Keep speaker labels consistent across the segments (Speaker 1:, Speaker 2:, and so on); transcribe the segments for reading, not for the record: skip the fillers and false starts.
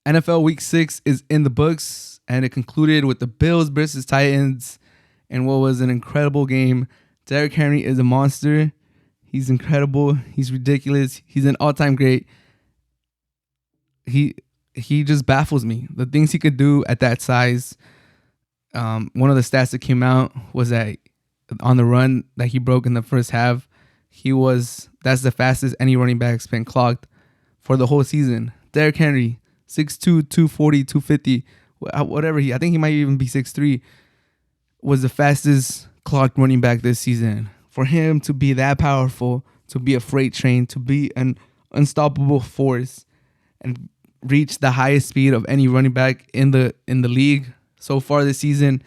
Speaker 1: NFL Week 6 is in the books, and it concluded with the Bills versus Titans and what was an incredible game. Derrick Henry is a monster. He's incredible. He's ridiculous. He's an all-time great. He just baffles me. The things he could do at that size. One of the stats that came out was that on the run that he broke in the first half, that's the fastest any running back's been clocked for the whole season. Derrick Henry, 6'2", 240, 250, whatever I think he might even be 6'3", was the fastest clocked running back this season. For him to be that powerful, to be a freight train, to be an unstoppable force, and reach the highest speed of any running back in the league so far this season,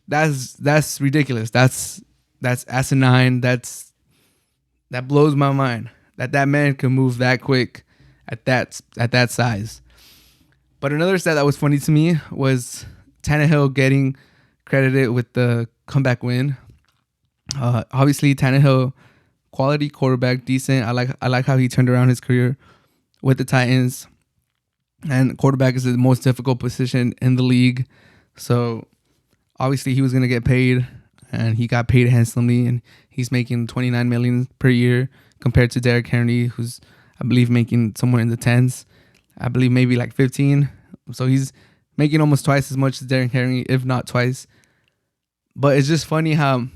Speaker 1: that's ridiculous. That's asinine. That blows my mind that man can move that quick at that size. But another stat that was funny to me was Tannehill getting credited with the comeback win. Obviously, Tannehill, quality quarterback, decent. I like how he turned around his career with the Titans. And quarterback is the most difficult position in the league. So obviously he was going to get paid, and he got paid handsomely, and he's making $29 million per year compared to Derrick Henry, who's, I believe, making somewhere in the tens. I believe maybe like 15. So he's making almost twice as much as Derrick Henry, if not twice. But it's just funny how,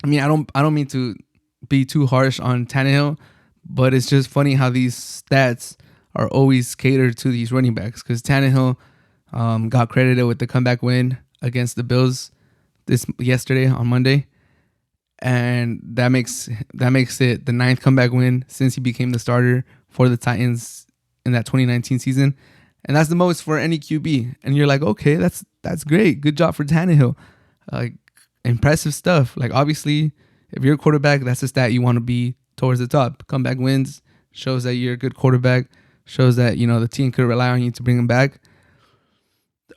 Speaker 1: I mean, I don't mean to be too harsh on Tannehill, but it's just funny how these stats are always catered to these running backs, because Tannehill got credited with the comeback win against the Bills yesterday on Monday, and that makes it the 9th comeback win since he became the starter for the Titans in that 2019 season, and that's the most for any QB. And you're like, okay, that's great, good job for Tannehill, impressive stuff. Like, obviously, if you're a quarterback, that's a stat you want to be towards the top. Comeback wins shows that you're a good quarterback, shows that, you know, the team could rely on you to bring him back.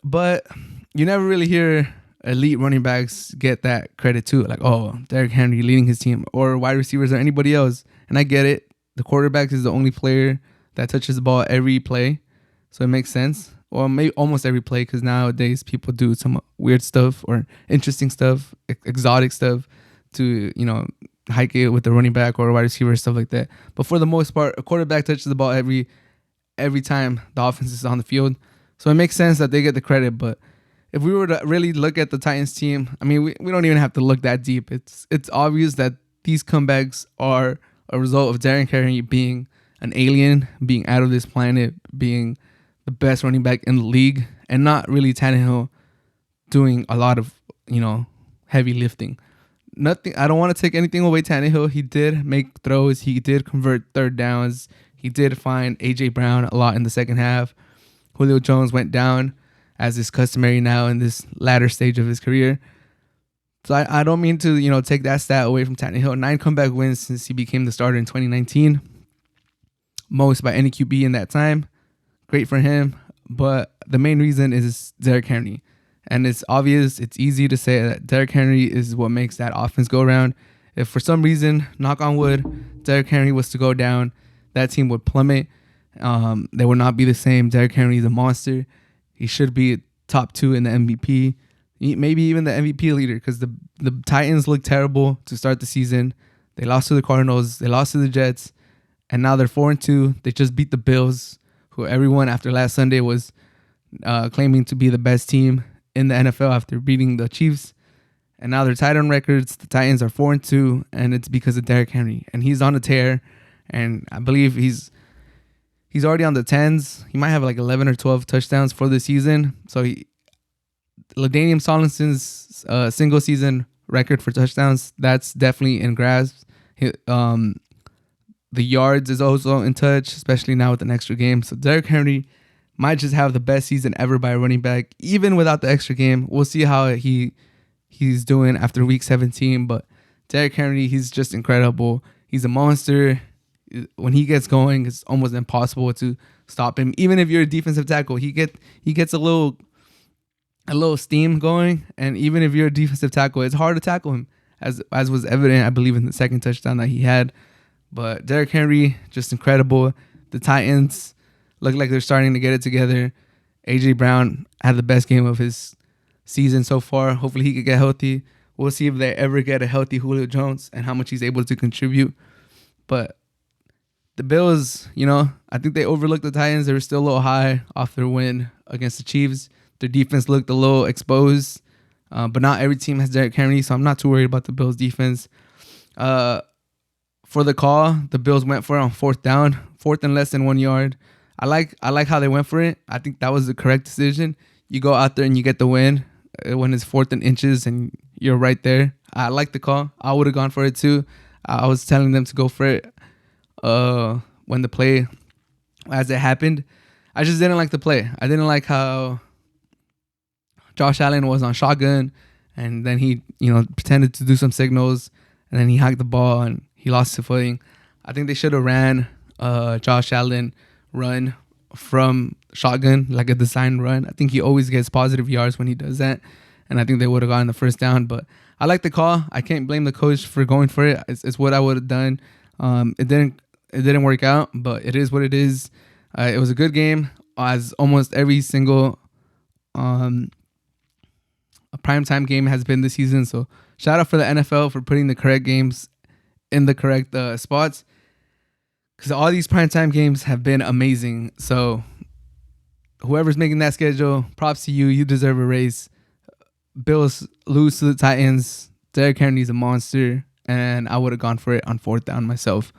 Speaker 1: But you never really hear elite running backs get that credit too. Like, oh, Derrick Henry leading his team, or wide receivers, or anybody else. And I get it. The quarterback is the only player that touches the ball every play, so it makes sense. Well, maybe almost every play, because nowadays people do some weird stuff or interesting stuff, exotic stuff to, you know, hike it with the running back or wide receiver, stuff like that. But for the most part, a quarterback touches the ball every time the offense is on the field. So it makes sense that they get the credit. But if we were to really look at the Titans team, I mean, we don't even have to look that deep. It's obvious that these comebacks are a result of Derrick Henry being an alien, being out of this planet, being the best running back in the league, and not really Tannehill doing a lot of, you know, heavy lifting. Nothing. I don't want to take anything away Tannehill. He did make throws. He did convert third downs. He did find A.J. Brown a lot in the second half. Julio Jones went down, as is customary now in this latter stage of his career. So I don't mean to, you know, take that stat away from Tannehill. 9 comeback wins since he became the starter in 2019. Most by any QB in that time. Great for him. But the main reason is Derrick Henry. And it's obvious, it's easy to say that Derrick Henry is what makes that offense go around. If for some reason, knock on wood, Derrick Henry was to go down, that team would plummet. They would not be the same. Derrick Henry is a monster. He should be top 2 in the MVP, maybe even the MVP leader, because the Titans looked terrible to start the season. They lost to the Cardinals. They lost to the Jets. And now they're 4-2. They just beat the Bills, who everyone after last Sunday was claiming to be the best team in the NFL after beating the Chiefs. And now they're tied on records. The Titans are 4-2, and it's because of Derrick Henry. And he's on a tear, and I believe he's already on the 10s. He might have like 11 or 12 touchdowns for the season. So LaDainian Tomlinson's single season record for touchdowns, that's definitely in grasp. The yards is also in touch, especially now with an extra game. So Derrick Henry might just have the best season ever by a running back, even without the extra game. We'll see how he's doing after week 17. But Derrick Henry, he's just incredible. He's a monster. When he gets going, it's almost impossible to stop him. Even if you're a defensive tackle, he gets a little steam going, and even if you're a defensive tackle, it's hard to tackle him, as was evident, I believe, in the second touchdown that he had. But Derrick Henry, just incredible. The Titans looked like they're starting to get it together. AJ Brown had the best game of his season so far. Hopefully he could get healthy. We'll see if they ever get a healthy Julio Jones and how much he's able to contribute. But the Bills, I think they overlooked the Titans. They were still a little high off their win against the Chiefs. Their defense looked a little exposed, but not every team has Derrick Henry, so I'm not too worried about the Bills' defense. For the call, the Bills went for it on fourth down, fourth and less than 1 yard. I like how they went for it. I think that was the correct decision. You go out there and you get the win when it's fourth and inches and you're right there. I like the call. I would have gone for it too. I was telling them to go for it when the play, as it happened. I just didn't like the play. I didn't like how Josh Allen was on shotgun and then he, pretended to do some signals and then he hacked the ball and he lost his footing. I think they should have ran Josh Allen run from shotgun, like a designed run. I think he always gets positive yards when he does that, and I think they would have gotten the first down. But I like the call. I can't blame the coach for going for it. It's what I would have done. It didn't work out, but it is what it is. It was a good game, as almost every single a primetime game has been this season. So shout out for the NFL for putting the correct games in the correct spots, because all these primetime games have been amazing. So whoever's making that schedule, props to you. You deserve a raise. Bills lose to the Titans. Derrick Henry's a monster, and I would have gone for it on fourth down myself.